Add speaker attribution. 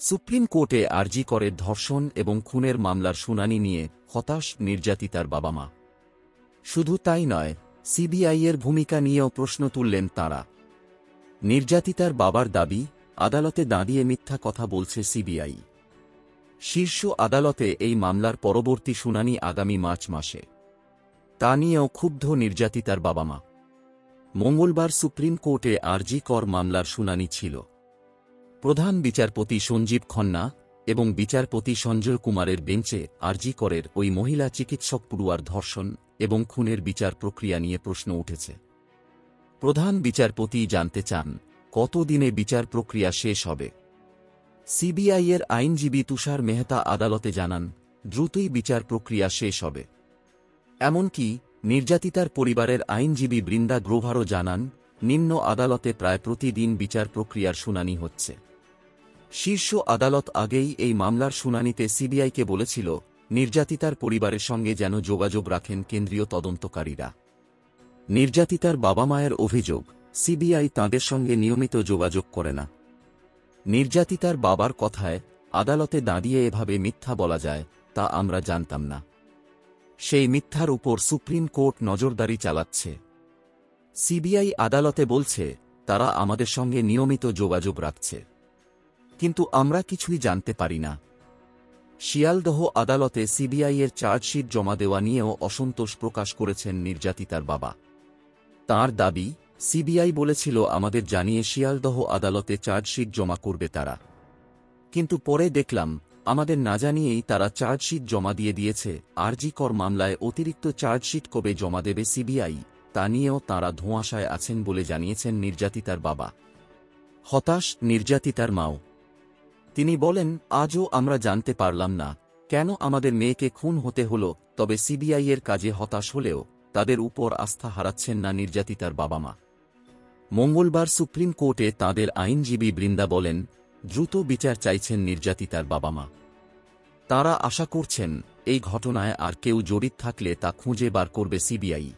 Speaker 1: Supreme কোর্টে আরজি করের ধর্ষণ এবং খুনের মামলার শুনানি নিয়ে হতাশ নির্যাতিতার বাবা মা। শুধু তাই নয়, সিবিআইয়ের ভূমিকা নিয়েও প্রশ্ন তুললেন তাঁরা। নির্যাতিতার বাবার দাবি, আদালতে দাঁড়িয়ে মিথ্যা কথা বলছে সিবিআই। শীর্ষ আদালতে এই মামলার পরবর্তী শুনানি আগামী মার্চ মাসে। তা নিয়েও ক্ষুব্ধ নির্যাতিতার বাবা মা। মঙ্গলবার সুপ্রিম কোর্টে আরজি কর মামলার শুনানি ছিল। প্রধান বিচারপতি সঞ্জীব খন্না এবং বিচারপতি সঞ্জয় কুমারের বেঞ্চে আরজি করের ওই মহিলা চিকিৎসক পড়ুয়ার ধর্ষণ এবং খুনের বিচার প্রক্রিয়া নিয়ে প্রশ্ন উঠেছে। প্রধান বিচারপতি জানতে চান, কত দিনে বিচার প্রক্রিয়া শেষ হবে। সিবিআইয়ের আইনজীবী তুষার মেহতা আদালতে জানান, দ্রুতই বিচার প্রক্রিয়া শেষ হবে। এমনকি নির্যাতিতার পরিবারের আইনজীবী বৃন্দা গ্রোভারও জানান, নিম্ন আদালতে প্রায় প্রতিদিন বিচার প্রক্রিয়ার শুনানি হচ্ছে। শীর্ষ আদালত আগেই এই মামলার শুনানিতে সিবিআইকে বলেছিল, নির্যাতিতার পরিবারের সঙ্গে যেন যোগাযোগ রাখেন কেন্দ্রীয় তদন্তকারীরা। নির্যাতিতার বাবা মায়ের অভিযোগ, সিবিআই তাঁদের সঙ্গে নিয়মিত যোগাযোগ করে না। নির্যাতিতার বাবার কথায়, আদালতে দাঁড়িয়ে এভাবে মিথ্যা বলা যায়, তা আমরা জানতাম না। সেই মিথ্যার উপর সুপ্রিম কোর্ট নজরদারি চালাচ্ছে। সিবিআই আদালতে বলছে, তারা আমাদের সঙ্গে নিয়মিত যোগাযোগ রাখছে, কিন্তু আমরা কিছুই জানতে পারি না। শিয়ালদহ আদালতে সিবিআইয়ের চার্জশিট জমা দেওয়া নিয়েও অসন্তোষ প্রকাশ করেছেন নির্যাতিতার বাবা। তাঁর দাবি, সিবিআই বলেছিল আমাদের জানিয়ে শিয়ালদহ আদালতে চার্জশিট জমা করবে তারা, কিন্তু পরে দেখলাম আমাদের না জানিয়েই তারা চার্জশিট জমা দিয়েছে। আরজি কর মামলায় অতিরিক্ত চার্জশিট কবে জমা দেবে সিবিআই, তা নিয়েও তাঁরা ধোঁয়াশায় আছেন বলে জানিয়েছেন নির্যাতিতার বাবা। হতাশ নির্যাতিতার মাও। তিনি বলেন, আজও আমরা জানতে পারলাম না কেন আমাদের মেয়েকে খুন হতে হল। তবে সিবিআইয়ের কাজে হতাশ হলেও তাদের উপর আস্থা হারাচ্ছেন না নির্যাতিতার বাবা মা। মঙ্গলবার সুপ্রিম কোর্টে তাঁদের আইনজীবী বৃন্দা বলেন, দ্রুত বিচার চাইছেন নির্যাতিতার বাবা মা। তাঁরা আশা করছেন, এই ঘটনায় আর কেউ জড়িত থাকলে তা খুঁজে বার করবে সিবিআই।